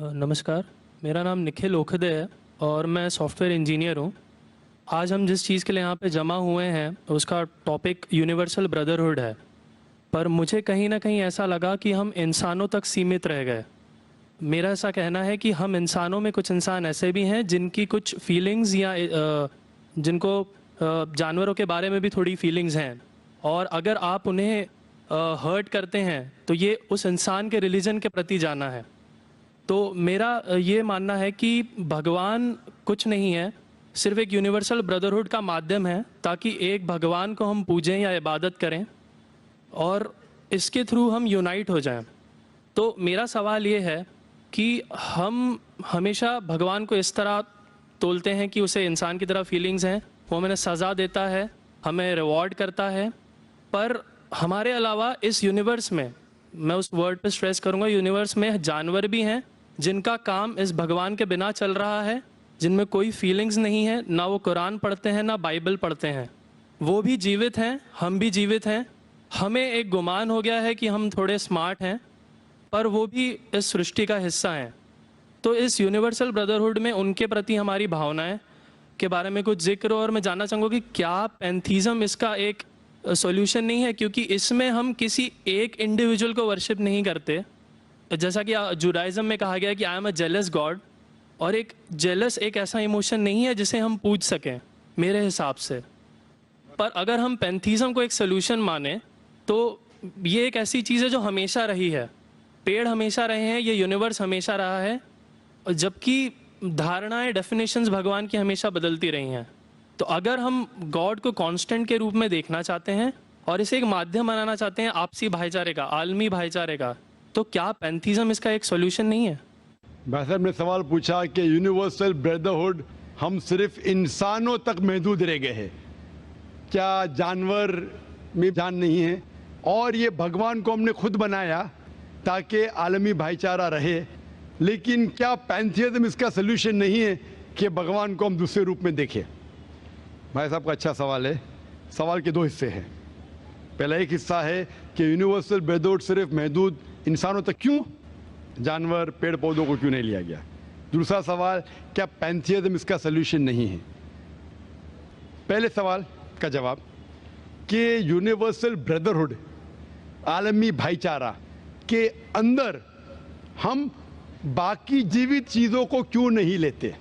नमस्कार, मेरा नाम निखिल ओखदे है और मैं सॉफ्टवेयर इंजीनियर हूँ। आज हम जिस चीज़ के लिए यहाँ पे जमा हुए हैं उसका टॉपिक यूनिवर्सल ब्रदरहुड है। पर मुझे कहीं ना कहीं ऐसा लगा कि हम इंसानों तक सीमित रह गए। मेरा ऐसा कहना है कि हम इंसानों में कुछ इंसान ऐसे भी हैं जिनकी कुछ फीलिंग्स या जिनको जानवरों के बारे में भी थोड़ी फीलिंग्स हैं, और अगर आप उन्हें हर्ट करते हैं तो ये उस इंसान के रिलीजन के प्रति जाना है। तो मेरा ये मानना है कि भगवान कुछ नहीं है, सिर्फ एक यूनिवर्सल ब्रदरहुड का माध्यम है ताकि एक भगवान को हम पूजें या इबादत करें और इसके थ्रू हम यूनाइट हो जाएं। तो मेरा सवाल ये है कि हम हमेशा भगवान को इस तरह तोलते हैं कि उसे इंसान की तरह फीलिंग्स हैं, वो हमें सज़ा देता है, हमें रिवॉर्ड करता है, पर हमारे अलावा इस यूनिवर्स में, मैं उस वर्ड पे स्ट्रेस करूँगा, यूनिवर्स में जानवर भी हैं जिनका काम इस भगवान के बिना चल रहा है, जिनमें कोई फीलिंग्स नहीं है, ना वो कुरान पढ़ते हैं ना बाइबल पढ़ते हैं। वो भी जीवित हैं, हम भी जीवित हैं। हमें एक गुमान हो गया है कि हम थोड़े स्मार्ट हैं, पर वो भी इस सृष्टि का हिस्सा हैं। तो इस यूनिवर्सल ब्रदरहुड में उनके प्रति हमारी भावनाएं के बारे में कुछ जिक्र, और मैं जानना चाहूँगा कि क्या पैंथीज़म इसका एक सॉल्यूशन नहीं है, क्योंकि इसमें हम किसी एक इंडिविजुअल को वर्शिप नहीं करते। जैसा कि जुडाइज़म में कहा गया है कि I am a jealous God, और एक जेलस एक ऐसा इमोशन नहीं है जिसे हम पूज सकें मेरे हिसाब से। पर अगर हम पैंथीज़म को एक सोल्यूशन माने तो ये एक ऐसी चीज़ है जो हमेशा रही है। पेड़ हमेशा रहे हैं, ये यूनिवर्स हमेशा रहा है, जबकि धारणाएं, डेफिनेशंस भगवान की हमेशा बदलती रही हैं। तो अगर हम गॉड को कांस्टेंट के रूप में देखना चाहते हैं और इसे एक माध्यम बनाना चाहते हैं आपसी भाईचारे का, आलमी भाईचारे का, तो क्या पैंथीज़म इसका एक सॉल्यूशन नहीं है? भाई साहब ने सवाल पूछा कि यूनिवर्सल ब्रदरहुड हम सिर्फ इंसानों तक महदूद रह गए हैं, क्या जानवर में जान नहीं है? और ये भगवान को हमने खुद बनाया ताकि आलमी भाईचारा रहे, लेकिन क्या पैंथीज़म इसका सल्यूशन नहीं है कि भगवान को हम दूसरे रूप में देखें? भाई साहब का अच्छा सवाल है। सवाल के दो हिस्से हैं। पहला एक हिस्सा है कि यूनिवर्सल ब्रदरहुड सिर्फ महदूद इंसानों तक क्यों, जानवर पेड़ पौधों को क्यों नहीं लिया गया? दूसरा सवाल, क्या पैंथीज़म इसका सल्यूशन नहीं है? पहले सवाल का जवाब कि यूनिवर्सल ब्रदरहुड, आलमी भाईचारा के अंदर हम बाकी जीवित चीज़ों को क्यों नहीं लेते?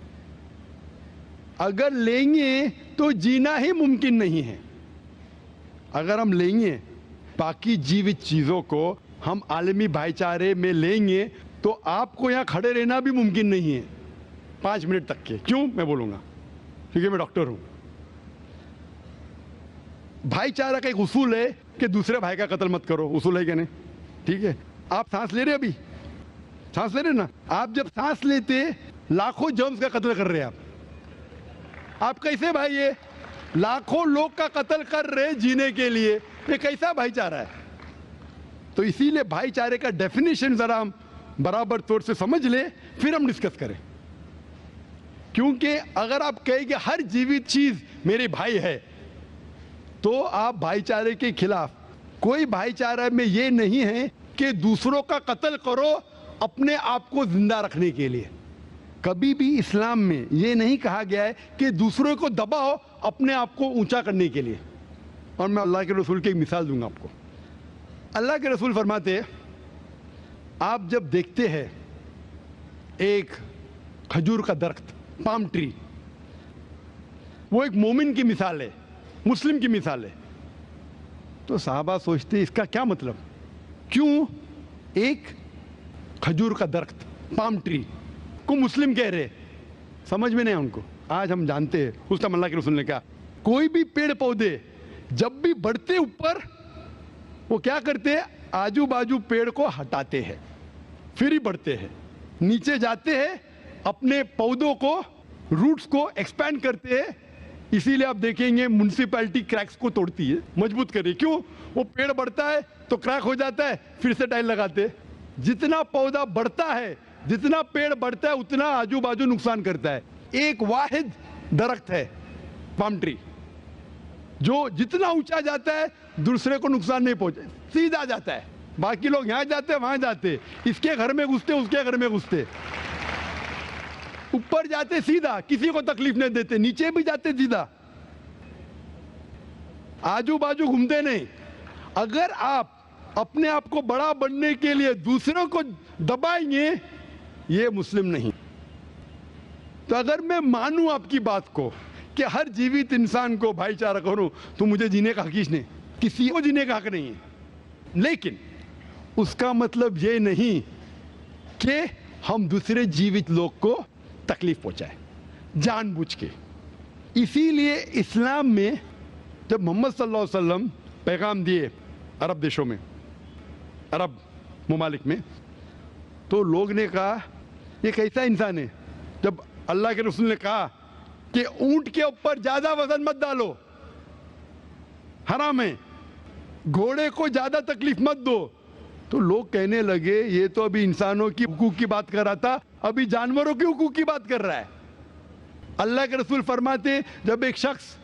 अगर लेंगे तो जीना ही मुमकिन नहीं है। अगर हम लेंगे बाकी जीवित चीज़ों को, हम आलमी भाईचारे में लेंगे, तो आपको यहाँ खड़े रहना भी मुमकिन नहीं है 5 मिनट तक के। क्यों मैं बोलूँगा? क्योंकि मैं डॉक्टर हूँ। भाईचारा का एक उसूल है कि दूसरे भाई का कत्ल मत करो, उसूल है क्या नहीं? ठीक है, आप सांस ले रहे अभी, सांस ले रहे ना? आप जब सांस लेते लाखों जर्म्स का कत्ल कर रहे हैं आप कैसे भाई? ये लाखों लोग का कत्ल कर रहे जीने के लिए, ये कैसा भाईचारा है? तो इसीलिए भाईचारे का डेफिनेशन जरा हम बराबर तौर से समझ ले, फिर हम डिस्कस करें। क्योंकि अगर आप कहेंगे हर जीवित चीज मेरे भाई है, तो आप भाईचारे के खिलाफ। कोई भाईचारा में ये नहीं है कि दूसरों का कत्ल करो अपने आप को जिंदा रखने के लिए। कभी भी इस्लाम में ये नहीं कहा गया है कि दूसरों को दबाओ अपने आप को ऊंचा करने के लिए। और मैं अल्लाह के रसूल की एक मिसाल दूंगा आपको। अल्लाह के रसूल फरमाते हैं, आप जब देखते हैं एक खजूर का दरख्त, पाम ट्री, वो एक मोमिन की मिसाल है, मुस्लिम की मिसाल है, तो साहबा सोचते इसका क्या मतलब? क्यों एक खजूर का दरख्त, पाम ट्री को मुस्लिम कह रहे? समझ में नहीं उनको। आज हम जानते हैं, उस टाइम अल्लाह के रसूल ने कहा कोई भी पेड़ पौधे जब भी बढ़ते ऊपर, वो क्या करते हैं? आजू बाजू पेड़ को हटाते हैं, फिर ही बढ़ते हैं। नीचे जाते हैं, अपने पौधों को, रूट्स को एक्सपैंड करते हैं। इसीलिए आप देखेंगे म्युनिसिपैलिटी क्रैक्स को तोड़ती है, मजबूत करे। क्यों? वो पेड़ बढ़ता है तो क्रैक हो जाता है, फिर से टाइल लगाते हैं। जितना पौधा बढ़ता है, जितना पेड़ बढ़ता है, उतना आजू बाजू नुकसान करता है। एक वाहिद दरख्त है पाम ट्री, जो जितना ऊंचा जाता है दूसरे को नुकसान नहीं पहुंचे, सीधा जाता है। बाकी लोग यहाँ जाते वहां जाते, इसके घर में घुसते उसके घर में घुसते। اوپر جاتے سیدھا, کسی کو تکلیف نہیں دیتے, نیچے بھی جاتے سیدھا, آجو باجو گھومتے نہیں. اگر آپ اپنے آپ کو بڑا بننے کے لیے دوسروں کو دبائیں گے, یہ مسلم نہیں. تو اگر میں مانوں آپ کی بات کو کہ ہر جیوت انسان کو بھائی چارہ کروں, تو مجھے جینے کا حق نہیں, کسی کو جینے کا حق نہیں ہے. لیکن اس کا مطلب یہ نہیں کہ ہم دوسرے جیوت لوگ کو تکلیف پہنچائیں جان بوجھ کے. اسی لیے اسلام میں جب محمد صلی اللہ علیہ وسلم پیغام دیے عرب دیشوں میں, عرب ممالک میں, تو لوگ نے کہا یہ کیسا انسان ہے. جب اللہ کے رسول نے کہا کہ اونٹ کے اوپر زیادہ وزن مت ڈالو, حرام ہے, گھوڑے کو زیادہ تکلیف مت دو, تو لوگ کہنے لگے یہ تو ابھی انسانوں کی حقوق کی بات کر رہا تھا, ابھی جانوروں کے حقوق کی بات کر رہا ہے. اللہ کے رسول فرماتے جب ایک شخص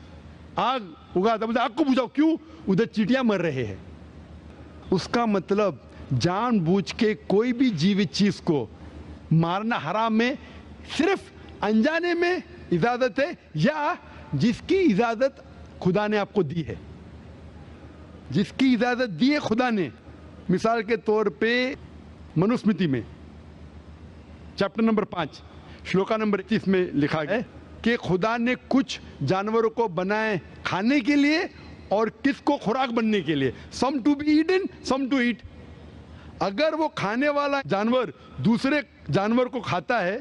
آگ اگاتا, مجھے آگ کو بجھاؤ, کیوں؟ ادھر چیٹیاں مر رہے ہیں. اس کا مطلب جان بوجھ کے کوئی بھی جیوت چیز کو مارنا حرام ہے, صرف انجانے میں اجازت ہے, یا جس کی اجازت خدا نے آپ کو دی ہے, جس کی اجازت دی ہے خدا نے. مثال کے طور پہ منوسمرتی میں چیپٹر نمبر 5 شلوکا نمبر 31 میں لکھا ہے کہ خدا نے کچھ جانوروں کو بنائے کھانے کے لیے اور کس کو خوراک بننے کے لیے. Some to be eaten, some to eat. اگر وہ کھانے والا جانور دوسرے جانور کو کھاتا ہے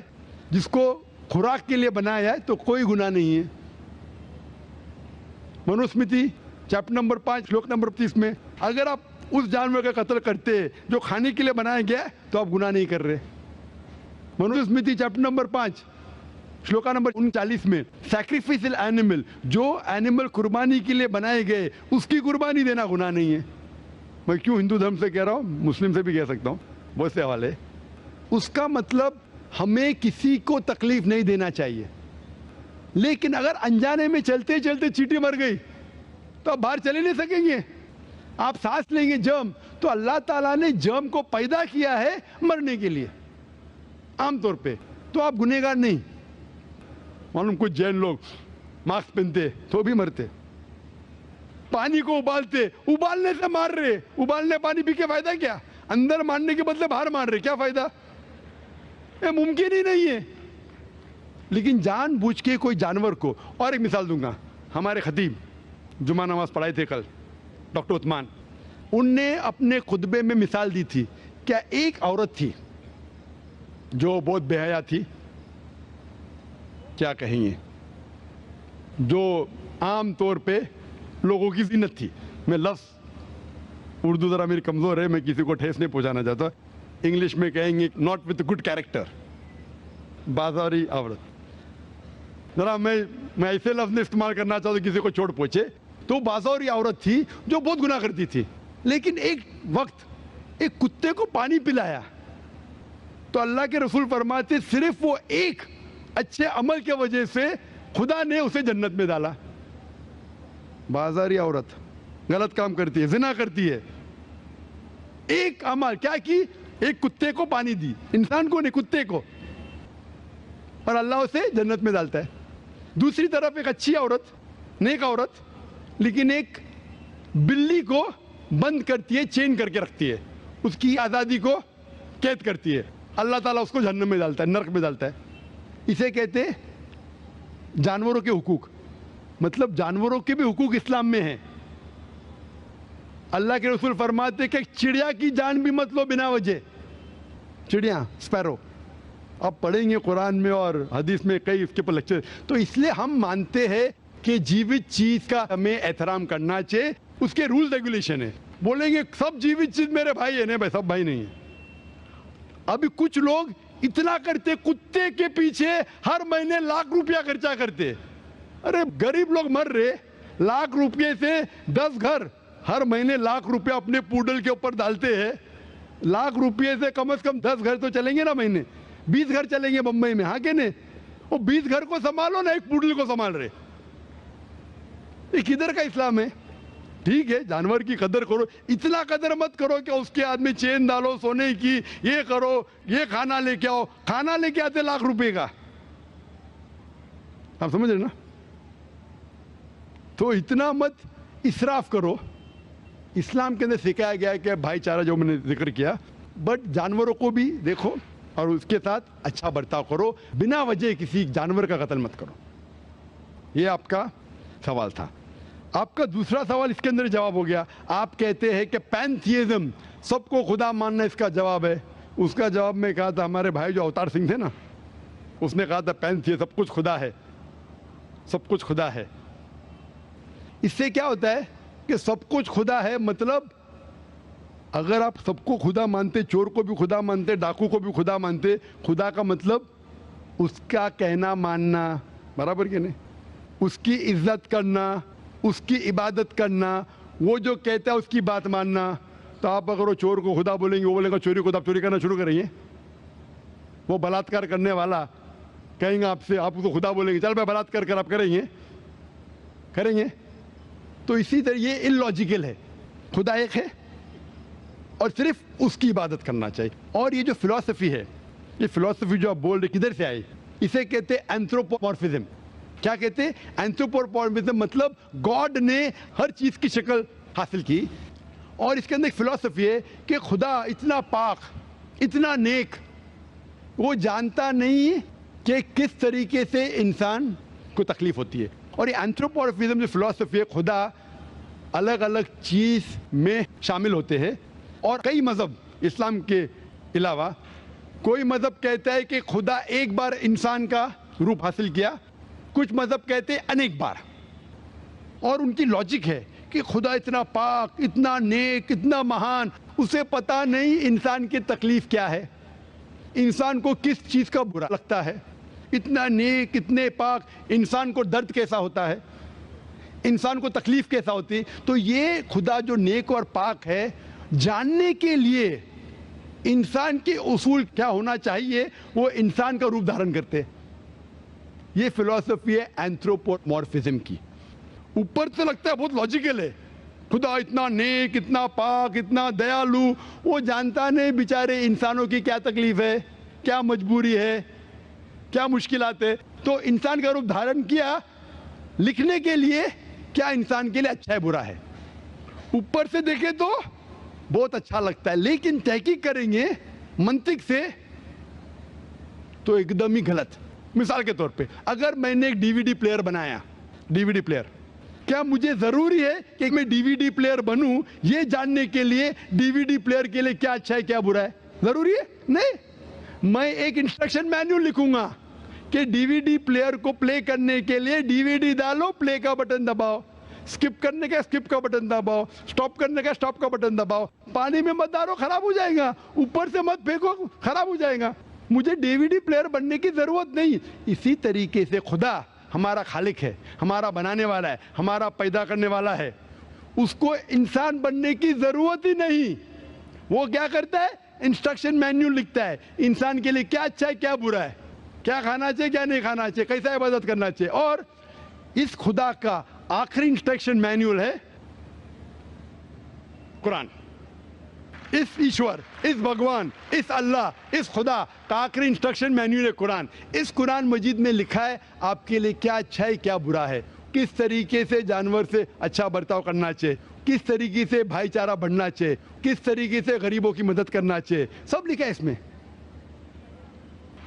جس کو خوراک کے لیے بنایا ہے, تو کوئی گناہ نہیں ہے. منوسمرتی چیپٹر نمبر 5 شلوک نمبر 30 میں اگر آپ اس جانور کا قتل کرتے جو کھانے کے لیے بنایا گیا تو آپ گناہ نہیں کر رہے. منوسمرتی چیپٹر نمبر 5 شلوکا نمبر 39 میں سیکریفائسل اینیمل, جو اینیمل قربانی کے لیے بنائے گئے اس کی قربانی دینا گناہ نہیں ہے. میں کیوں ہندو دھرم سے کہہ رہا ہوں, مسلم سے بھی کہہ سکتا ہوں, بہت سے حوالے. اس کا مطلب ہمیں کسی کو تکلیف نہیں دینا چاہیے. لیکن اگر انجانے میں چلتے چلتے چیٹی مر گئی تو آپ باہر چلے نہیں سکیں گے, آپ سانس لیں گے جرم, تو اللہ تعالیٰ نے جرم کو پیدا کیا ہے مرنے کے لیے عام طور پہ, تو آپ گنہگار نہیں. معلوم کچھ جین لوگ ماسک پہنتے تو بھی مرتے, پانی کو ابالتے, ابالنے سے مار رہے, ابالنے پانی پی کے فائدہ کیا؟ اندر مارنے کے بدلے باہر مار رہے, کیا فائدہ؟ یہ ممکن ہی نہیں ہے. لیکن جان بوجھ کے کوئی جانور کو, اور ایک مثال دوں گا, ہمارے خطیب جمعہ نماز پڑھائے تھے کل, ڈاکٹر عثمان, ان نے اپنے خطبے میں مثال دی تھی. کیا ایک عورت تھی جو بہت بے حیا تھی, کیا کہیں گے, جو عام طور پہ لوگوں کی زینت تھی. میں لفظ اردو ذرا میری کمزور ہے, میں کسی کو ٹھیس نہیں پہنچانا چاہتا, انگلش میں کہیں گے ناٹ وتھ گڈ کیریکٹر, بازاری عورت. ذرا میں ایسے لفظ نہیں استعمال کرنا چاہتا کسی کو چوٹ پہنچے. تو بازاری عورت تھی جو بہت گناہ کرتی تھی, لیکن ایک وقت ایک کتے کو پانی پلایا تو اللہ کے رسول فرماتے صرف وہ ایک اچھے عمل کی وجہ سے خدا نے اسے جنت میں ڈالا. بازاری عورت غلط کام کرتی ہے, زنا کرتی ہے, ایک عمل کیا کی, ایک کتے کو پانی دی, انسان کو نہیں کتے کو, اور اللہ اسے جنت میں ڈالتا ہے. دوسری طرف ایک اچھی عورت, نیک عورت, لیکن ایک بلی کو بند کرتی ہے, چین کر کے رکھتی ہے, اس کی آزادی کو قید کرتی ہے, اللہ تعالیٰ اس کو جہنم میں ڈالتا ہے, نرک میں ڈالتا ہے. اسے کہتے ہیں جانوروں کے حقوق. مطلب جانوروں کے بھی حقوق اسلام میں ہیں. اللہ کے رسول فرماتے کہ چڑیا کی جان بھی مت لو بنا وجہ. چڑیا, اسپیرو, آپ پڑھیں گے قرآن میں اور حدیث میں کئی اس کے پر لیکچر. تو اس لیے ہم مانتے ہیں کہ جیوت چیز کا ہمیں احترام کرنا چاہیے, اس کے رول ریگولیشن ہے. بولیں گے سب جیوت چیز میرے بھائی ہے, نہیں بھائی, سب بھائی نہیں ہے. ابھی کچھ لوگ اتنا کرتے, کتے کے پیچھے ہر مہینے لاکھ روپیہ خرچہ کرتے. ارے غریب لوگ مر رہے, لاکھ روپے سے 10 گھر ہر مہینے لاکھ روپیہ اپنے پوڈل کے اوپر ڈالتے ہیں. لاکھ روپے سے کم از کم 10 گھر تو چلیں گے نا مہینے, 20 گھر چلیں گے بمبئی میں, ہاں کہ نہیں؟ وہ 20 گھر کو سنبھالو نا, ایک پوڈل کو سنبھال رہے. یہ کدھر کا اسلام ہے؟ ٹھیک ہے جانور کی قدر کرو, اتنا قدر مت کرو کہ اس کے ہاتھ میں چین ڈالو سونے کی, یہ کرو, یہ کھانا لے کے آؤ. کھانا لے کے آتے لاکھ روپے کا, आप समझ रहे ना? तो इतना मत इसराफ करो। इस्लाम के अंदर सिखाया गया है कि भाईचारा जो मैंने जिक्र किया, बट जानवरों को भी देखो और उसके साथ अच्छा बर्ताव करो, बिना वजह किसी जानवर का कत्ल मत करो। ये आपका सवाल था। आपका दूसरा सवाल इसके अंदर जवाब हो गया। आप कहते हैं कि पैंथियज्म, सबको खुदा मानना इसका जवाब है। उसका जवाब में कहा था, हमारे भाई जो अवतार सिंह थे ना, उसने कहा था पैंथियज्म, सब कुछ खुदा है, सब कुछ खुदा है। इससे क्या होता है कि सब कुछ खुदा है, मतलब अगर आप सबको खुदा मानते, चोर को भी खुदा मानते, डाकू को भी खुदा मानते, खुदा का मतलब उसका कहना मानना, बराबर कि नहीं? उसकी इज्जत करना, उसकी इबादत करना, वो जो कहता है उसकी बात मानना। तो आप अगर वो चोर को खुदा बोलेंगे, वो बोलेगा चोरी को, आप चोरी करना शुरू करेंगे। वो बलात्कार करने वाला कहेंगे आपसे, आप उसको खुदा बोलेंगे, चल मैं बलात्कार कर, आप करेंगे? करेंगे? तो इसी तरह ये इलॉजिकल है। खुदा एक है और सिर्फ उसकी इबादत करना चाहिए। और ये जो फिलॉसफी है, ये फिलॉसफी जो आप बोल रहे किधर से आई? इसे कहते हैं एंथ्रोपोमॉर्फिज्म। क्या कहते हैं? एंथ्रोपोमॉर्फिज्म, मतलब गॉड ने हर चीज की शक्ल हासिल की। और इसके अंदर एक फिलॉसफी है कि खुदा इतना पाक, इतना नेक, वो जानता नहीं कि किस तरीके से इंसान को तकलीफ होती है। और ये एंथ्रोपोमॉर्फिज्म जो फिलॉसफी है, खुदा अलग अलग चीज में शामिल होते हैं। और कई मजहब इस्लाम के अलावा, कोई मजहब कहता है कि खुदा एक बार इंसान का रूप हासिल किया, कुछ मजहब कहते हैं अनेक बार। और उनकी लॉजिक है कि खुदा इतना पाक, इतना नेक, इतना महान, उसे पता नहीं इंसान की तकलीफ क्या है, इंसान को किस चीज का बुरा लगता है। इतना नेक, इतने पाक, इंसान को दर्द कैसा होता है, इंसान को तकलीफ कैसा होती है। तो ये खुदा जो नेक और पाक है, जानने के लिए इंसान के उसूल क्या होना चाहिए, वो इंसान का रूप धारण करते हैं। ये फिलॉसफी है एंथ्रोपोमॉर्फिज्म की। ऊपर से लगता है बहुत लॉजिकल है, खुदा इतना नेक, इतना पाक, इतना दयालु, वो जानता नहीं बेचारे इंसानों की क्या तकलीफ है, क्या मजबूरी है, क्या मुश्किलात है। तो इंसान का रूप धारण किया लिखने के लिए, क्या इंसान के लिए अच्छा है बुरा है। ऊपर से देखे तो बहुत अच्छा लगता है, लेकिन तहकीक करेंगे मंतिक से तो एकदम ही गलत। मिसाल के तौर पे, अगर मैंने एक डीवीडी प्लेयर बनाया, डीवीडी प्लेयर, क्या मुझे जरूरी है कि मैं डीवीडी प्लेयर बनूं ये जानने के लिए डीवीडी प्लेयर के लिए क्या अच्छा है क्या बुरा है? जरूरी है? नहीं। मैं एक इंस्ट्रक्शन मैन्युअल लिखूंगा कि डीवीडी प्लेयर को प्ले करने के लिए डीवीडी डालो, प्ले का बटन दबाओ, स्किप करने का स्किप का बटन दबाओ, स्टॉप करने का स्टॉप का बटन दबाओ। पानी में मत डालो, खराब हो जाएगा, ऊपर से मत फेंको, खराब हो जाएगा। मुझे डीवीडी प्लेयर बनने की जरूरत नहीं। इसी तरीके से खुदा हमारा खालिक है, हमारा बनाने वाला है, हमारा पैदा करने वाला है, उसको इंसान बनने की जरूरत ही नहीं। वो क्या करता है? इंस्ट्रक्शन मैन्युअल लिखता है, इंसान के लिए क्या अच्छा है क्या बुरा है, क्या खाना चाहिए क्या नहीं खाना चाहिए, कैसा इबादत करना चाहिए। और इस खुदा का आखिरी इंस्ट्रक्शन मैन्युअल है कुरान। इस ईश्वर, इस भगवान, इस अल्लाह, इस खुदा का आखिरी इंस्ट्रक्शन मैन्युअल है कुरान। इस कुरान मजीद में लिखा है आपके लिए क्या अच्छा है क्या बुरा है, किस तरीके से जानवर से अच्छा बर्ताव करना चाहिए, किस तरीके से भाईचारा बढ़ना चाहिए, किस तरीके से गरीबों की मदद करना चाहिए, सब लिखा है इसमें।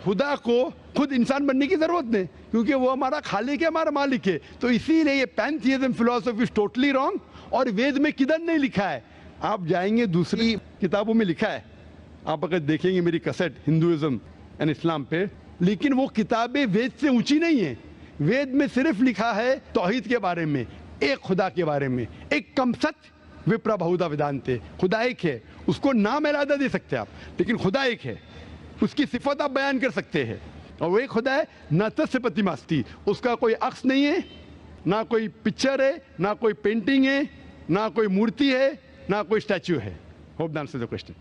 खुदा को खुद इंसान बनने की जरूरत नहीं, क्योंकि वो हमारा खालिक है, हमारा मालिक है। तो इसीलिए ये पैंथियज्म फिलॉसफी इज टोटली रॉन्ग। और वेद में किधर नहीं लिखा है, आप जाएंगे दूसरी किताबों में लिखा है, आप अगर देखेंगे मेरी कैसेट हिंदुइज्म एंड इस्लाम पे, लेकिन वो किताबें वेद से ऊंची नहीं है। वेद में सिर्फ लिखा है तौहीद के बारे में, एक खुदा के बारे में, एक कम सत्य विप्रा बहुधा वेदांते, खुदा एक है, उसको नाम अलहदा दे सकते हैं आप, लेकिन खुदा एक है, उसकी सिफत आप बयान कर सकते हैं। और वो एक खुदा है, न तस्य प्रतिमास्ति, उसका कोई अक्स नहीं है, ना कोई पिक्चर है, ना कोई पेंटिंग है, ना कोई मूर्ति है, ना कोई स्टैच्यू है। Hope that answers the question.